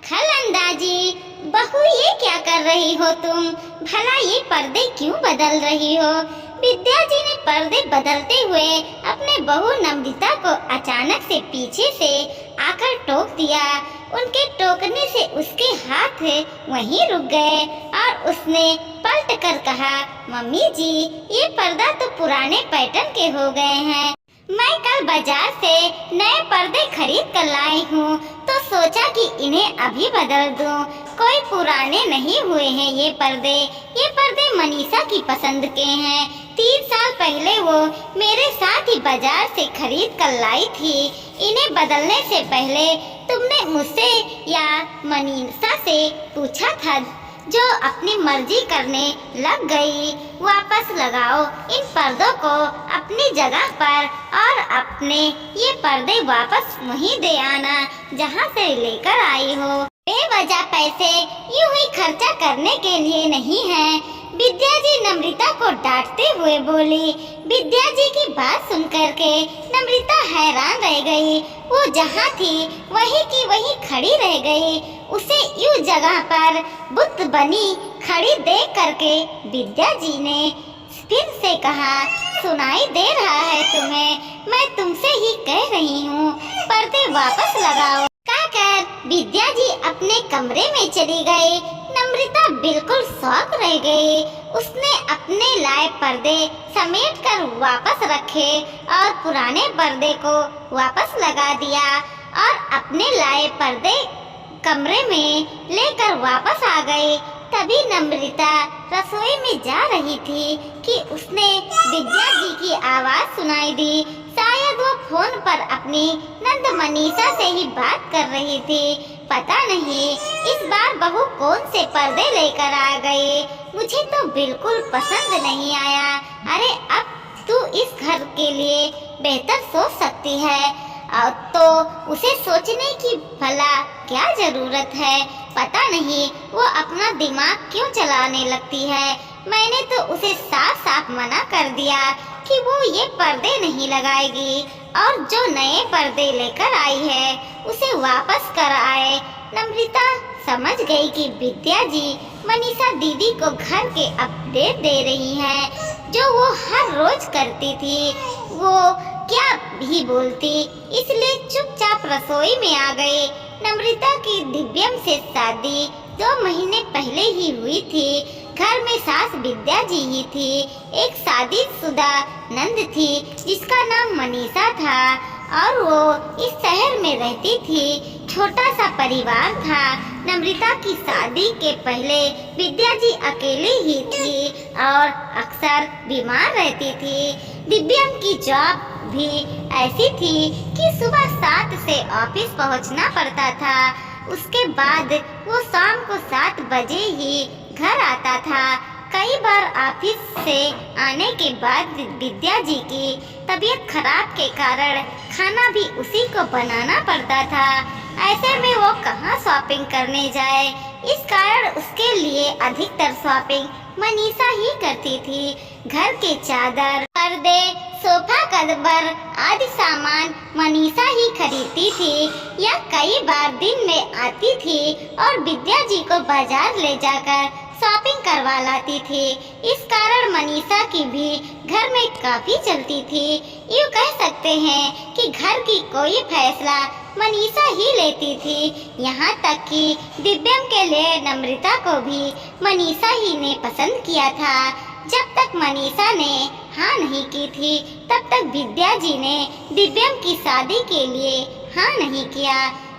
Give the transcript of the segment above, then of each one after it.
खलंदाजी, बहू ये क्या कर रही हो तुम? भला ये पर्दे क्यों बदल रही हो? विद्या जी ने पर्दे बदलते हुए अपने बहू नम्रता को अचानक से पीछे से आकर टोक दिया। उनके टोकने से उसके हाथ वहीं रुक गए और उसने पलट कर कहा, मम्मी जी, ये पर्दा तो पुराने पैटर्न के हो गए हैं। मैं कल बाजार से नए पर्दे खरीद कर लाई हूँ, तो सोचा कि इन्हें अभी बदल दूँ। कोई पुराने नहीं हुए हैं ये पर्दे मनीषा की पसंद के हैं। 3 साल पहले वो मेरे साथ ही बाजार से खरीद कर लाई थी। इन्हें बदलने से पहले तुमने मुझसे या मनीषा से पूछा था, जो अपनी मर्जी करने लग गई। वापस लगाओ इन पर्दों को अपनी जगह पर और अपने ये पर्दे वापस वहीं दे आना जहाँ से लेकर आई हो। बेवजह पैसे यूं ही खर्चा करने के लिए नहीं है। विद्या जी नम्रता को डांटते हुए बोली। विद्या जी की बात सुनकर के नम्रता हैरान रह गई। वो जहाँ थी वहीं की वहीं खड़ी रह गई। उसे यूं जगह पर बुत बनी खड़ी देख करके विद्या जी ने फिर से कहा, सुनाई दे रहा है तुम्हें? मैं तुमसे ही कह रही हूँ, पर्दे वापस लगाओ। कहकर विद्या जी अपने कमरे में चली गई। नम्रता बिल्कुल शॉक रह गई। उसने अपने लाए पर्दे समेट कर वापस रखे और पुराने पर्दे को वापस लगा दिया और अपने लाए पर्दे कमरे में लेकर वापस आ गई। तभी नम्रता रसोई में जा रही थी कि उसने विद्या जी की आवाज सुनाई दी। शायद वो फोन पर अपनी नंद मनीषा से ही बात कर रही थी। पता नहीं इस बार बहू कौन से पर्दे लेकर आ गई। मुझे तो बिल्कुल पसंद नहीं आया। अरे अब तू इस घर के लिए बेहतर सोच सकती है, और तो उसे सोचने की भला क्या जरूरत है। पता नहीं वो अपना दिमाग क्यों चलाने लगती है। मैंने तो उसे साफ साफ मना कर दिया कि वो ये पर्दे नहीं लगाएगी और जो नए पर्दे लेकर आई है उसे वापस कर आए। नम्रता समझ गई कि विद्या जी मनीषा दीदी को घर के अपडेट दे रही है, जो वो हर रोज करती थी। वो क्या भी बोलती, इसलिए चुपचाप रसोई में आ गई। नम्रता की दिव्यम से शादी 2 महीने पहले ही हुई थी। घर में सास विद्या जी ही थी। एक शादीशुदा नंद थी जिसका नाम मनीषा था और वो इस शहर में रहती थी। छोटा सा परिवार था। नम्रता की शादी के पहले विद्या जी अकेले ही थी और अक्सर बीमार रहती थी। दिव्यम की जॉब भी ऐसी थी कि सुबह 7 से ऑफिस पहुंचना पड़ता था। उसके बाद वो शाम को 7 बजे ही घर आता था। कई बार ऑफिस से आने के बाद विद्या जी की तबीयत खराब के कारण खाना भी उसी को बनाना पड़ता था। ऐसे में वो कहाँ शॉपिंग करने जाए। इस कारण उसके लिए अधिकतर शॉपिंग मनीषा ही करती थी। घर के चादर, पर्दे, सोफा कवर आदि सामान मनीषा ही खरीदती थी या कई बार दिन में आती थी और विद्या जी को बाजार ले जाकर शॉपिंग करवा लाती थी। इस कारण मनीषा की भी घर में काफी चलती थी। यूँ कह सकते हैं कि घर की कोई फैसला मनीषा ही लेती थी। यहाँ तक कि दिव्यम के लिए नम्रता को भी मनीषा ही ने पसंद किया था। जब तक मनीषा ने हाँ नहीं की थी, तब तक विद्या जी ने दिव्यम की शादी के लिए हाँ नहीं किया।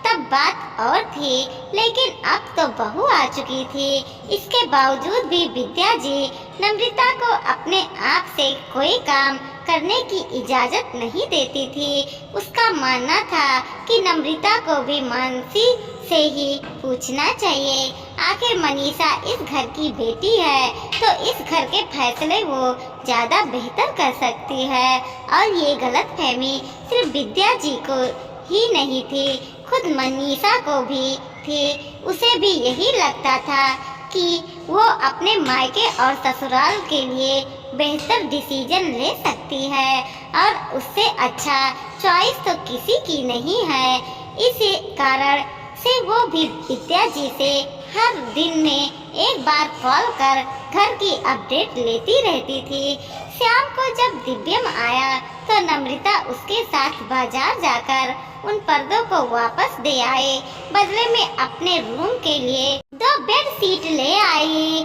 तब बात और थी, लेकिन अब तो बहू आ चुकी थी। इसके बावजूद भी विद्या जी नम्रता को अपने आप से कोई काम करने की इजाजत नहीं देती थी। उसका मानना था कि नम्रता को भी मानसी से ही पूछना चाहिए। आखिर मनीषा इस घर की बेटी है, तो इस घर के फैसले वो ज्यादा बेहतर कर सकती है। और ये गलतफहमी सिर्फ विद्या जी को ही नहीं थी, खुद मनीषा को भी थी। उसे भी यही लगता था कि वो अपने मायके और ससुराल के लिए बेहतर डिसीजन ले सकती है और उससे अच्छा चॉइस तो किसी की नहीं है। इसी कारण से वो भी विद्या जी से हर दिन में एक बार कॉल कर घर की अपडेट लेती रहती थी। शाम को जब दिव्यम आया तो नम्रता उसके साथ बाजार जाकर उन पर्दों को वापस दे आए। बदले में अपने रूम के लिए 2 बेड शीट ले आई,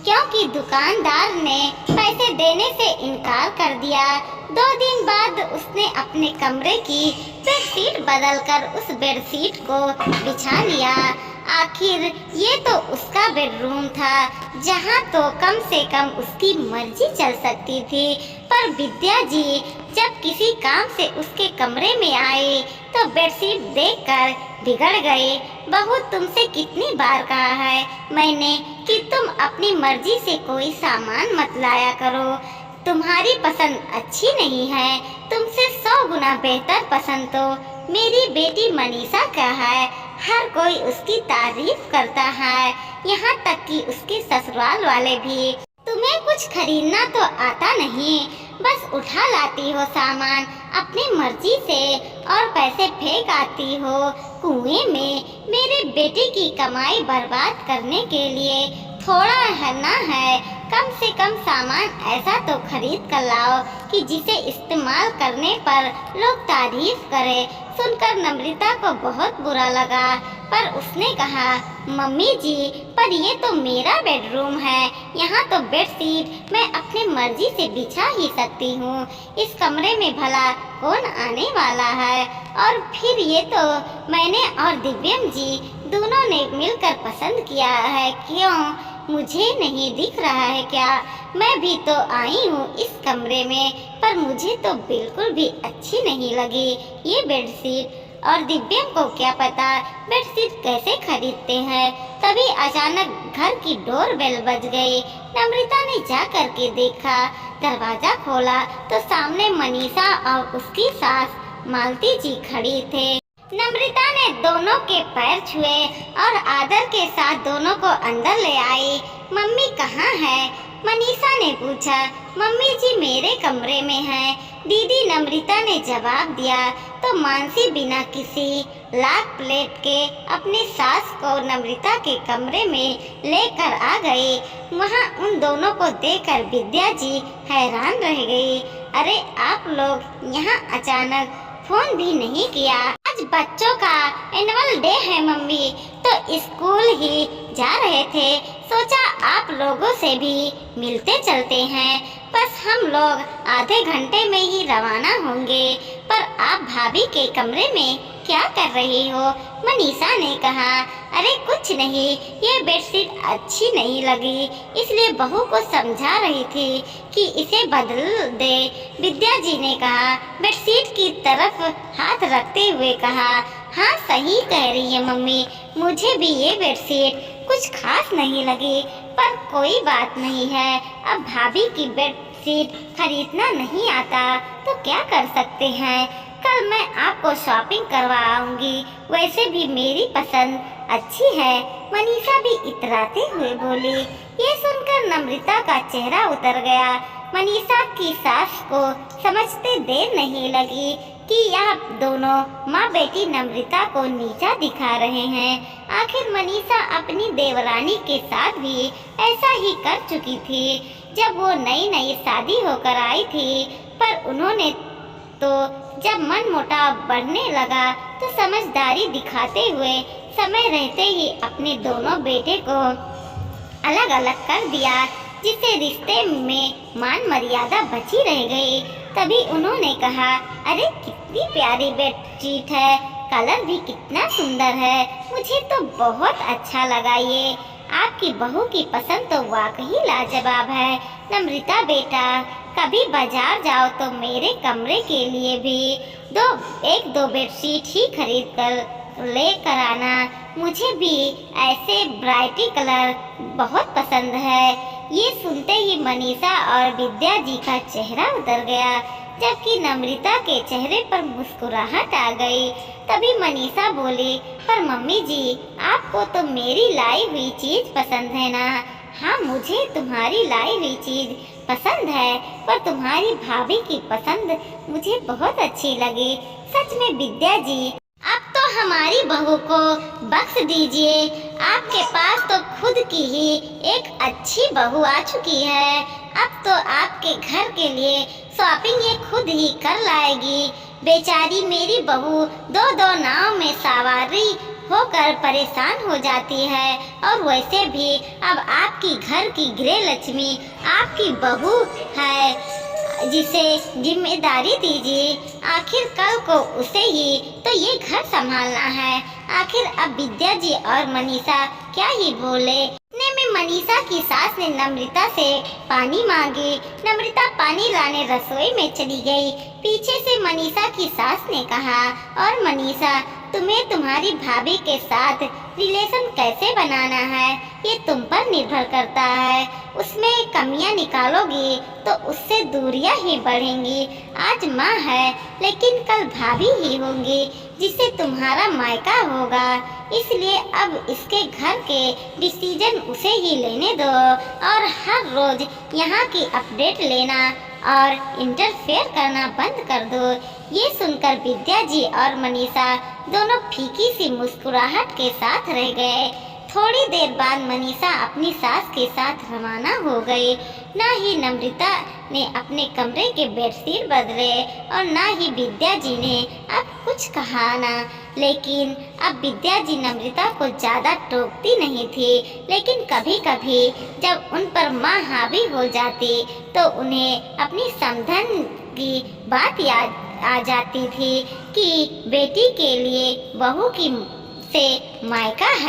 क्योंकि दुकानदार ने पैसे देने से इनकार कर दिया। 2 दिन बाद उसने अपने कमरे की बेडशीट बदलकर उस बेडशीट को बिछा लिया। आखिर ये तो उसका बेडरूम था, जहाँ तो कम से कम उसकी मर्जी चल सकती थी। पर विद्या जी जब किसी काम से उसके कमरे में आए तो बेडशीट देखकर बिगड़ गए। बहू, तुमसे कितनी बार कहा है मैंने कि तुम अपनी मर्जी से कोई सामान मत लाया करो। तुम्हारी पसंद अच्छी नहीं है, तुमसे 100 गुना बेहतर पसंद तो मेरी बेटी मनीषा का है। हर कोई उसकी तारीफ करता है, यहाँ तक कि उसके ससुराल वाले भी। तुम्हें कुछ खरीदना तो आता नहीं, बस उठा लाती हो सामान अपनी मर्जी से और पैसे फेंक आती हो कुएं में। मेरे बेटे की कमाई बर्बाद करने के लिए थोड़ा है ना है, कम से कम सामान ऐसा तो खरीद कर लाओ कि जिसे इस्तेमाल करने पर लोग तारीफ करें। सुनकर नम्रता को बहुत बुरा लगा, पर उसने कहा, मम्मी जी, पर ये तो मेरा बेडरूम है, यहाँ तो बेडशीट मैं अपनी मर्जी से बिछा ही सकती हूँ। इस कमरे में भला कौन आने वाला है? और फिर ये तो मैंने और दिव्यम जी दोनों ने मिलकर पसंद किया है, क्यों मुझे नहीं दिख रहा है क्या? मैं भी तो आई हूँ इस कमरे में, पर मुझे तो बिल्कुल भी अच्छी नहीं लगी ये बेडशीट। और दिव्यम को क्या पता बेडशीट कैसे खरीदते हैं। तभी अचानक घर की डोरबेल बज गई। नम्रता ने जा करके देखा, दरवाजा खोला तो सामने मनीषा और उसकी सास मालती जी खड़ी थे। नम्रता ने दोनों के पैर छुए और आदर के साथ दोनों को अंदर ले आई। मम्मी कहाँ है? मनीषा ने पूछा। मम्मी जी मेरे कमरे में है, दीदी नम्रता ने जवाब दिया। तो मानसी बिना किसी लाख प्लेट के अपनी सास को नम्रता के कमरे में लेकर आ गई। वहाँ उन दोनों को देखकर विद्या जी हैरान रह गई। अरे आप लोग यहाँ अचानक फोन भी नहीं किया? आज बच्चों का एनुअल डे है मम्मी, तो स्कूल ही जा रहे थे, सोचा आप लोगों से भी मिलते चलते हैं। बस हम लोग आधे घंटे में ही रवाना होंगे। पर आप भाभी के कमरे में क्या कर रही हो? मनीषा ने कहा। अरे कुछ नहीं, ये बेडशीट अच्छी नहीं लगी, इसलिए बहू को समझा रही थी कि इसे बदल दे। विद्या जी ने कहा। बेडशीट की तरफ हाथ रखते हुए कहा, हाँ सही कह रही है मम्मी, मुझे भी ये बेडशीट कुछ खास नहीं लगी, पर कोई बात नहीं है। अब भाभी की बेडशीट खरीदना नहीं आता तो क्या कर सकते हैं, कल मैं आपको शॉपिंग करवाऊंगी, वैसे भी मेरी पसंद अच्छी है। मनीषा भी इतराते हुए बोली। ये सुनकर नम्रता का चेहरा उतर गया। मनीषा की सास को समझते देर नहीं लगी कि यह दोनों माँ बेटी नम्रता को नीचा दिखा रहे हैं। आखिर मनीषा अपनी देवरानी के साथ भी ऐसा ही कर चुकी थी जब वो नई नई शादी होकर आई थी। पर उन्होंने तो जब मन मुटाव बढ़ने लगा तो समझदारी दिखाते हुए समय रहते ही अपने दोनों बेटे को अलग अलग कर दिया, जिससे रिश्ते में मान मर्यादा बची रह गई। तभी उन्होंने कहा, अरे कितनी प्यारी बेडशीट है, कलर भी कितना सुंदर है, मुझे तो बहुत अच्छा लगा ये। आपकी बहू की पसंद तो वाकई लाजवाब है। नम्रता बेटा, कभी बाजार जाओ तो मेरे कमरे के लिए भी एक दो बेडशीट ही खरीद कर लेकर आना, मुझे भी ऐसे ब्राइटी कलर बहुत पसंद है। ये सुनते ही मनीषा और विद्या जी का चेहरा उतर गया, जबकि नम्रता के चेहरे पर मुस्कुराहट आ गई। तभी मनीषा बोली, पर मम्मी जी, आपको तो मेरी लाई हुई चीज पसंद है ना? हाँ, मुझे तुम्हारी लाई हुई चीज पसंद है, पर तुम्हारी भाभी की पसंद मुझे बहुत अच्छी लगी। सच में विद्या जी, अब तो हमारी बहू को बख्श दीजिए। आपके पास तो खुद की ही एक अच्छी बहू आ चुकी है। अब तो आपके घर के लिए शॉपिंग ये खुद ही कर लाएगी। बेचारी मेरी बहू दो दो नाव में सवारी होकर परेशान हो जाती है। और वैसे भी अब आपकी घर की गृह लक्ष्मी आपकी बहू है, जिसे जिम्मेदारी दीजिए। आखिर कल को उसे ही तो ये घर संभालना है। आखिर अब विद्या जी और मनीषा क्या ही बोले। इतने में मनीषा की सास ने नम्रता से पानी मांगी। नम्रता पानी लाने रसोई में चली गई। पीछे से मनीषा की सास ने कहा, और मनीषा, तुम्हें तुम्हारी भाभी के साथ रिलेशन कैसे बनाना है ये तुम पर निर्भर करता है। उसमें कमियां निकालोगी तो उससे दूरियां ही बढ़ेंगी। आज माँ है लेकिन कल भाभी ही होंगी, जिससे तुम्हारा मायका होगा। इसलिए अब इसके घर के डिसीजन उसे ही लेने दो और हर रोज यहाँ की अपडेट लेना और इंटरफेयर करना बंद कर दो। ये सुनकर विद्या जी और मनीषा दोनों फीकी सी मुस्कुराहट के साथ रह गए। थोड़ी देर बाद मनीषा अपनी सास के साथ रवाना हो गई। न ही नम्रता ने अपने कमरे के बेडशीट बदले और न ही विद्या जी ने अब कुछ कहा ना। लेकिन अब विद्या जी नम्रता को ज़्यादा टोकती नहीं थी, लेकिन कभी कभी जब उन पर माँ हावी हो जाती तो उन्हें अपनी समधन की बात याद आ जाती थी कि बेटी के लिए बहू की से मायका है।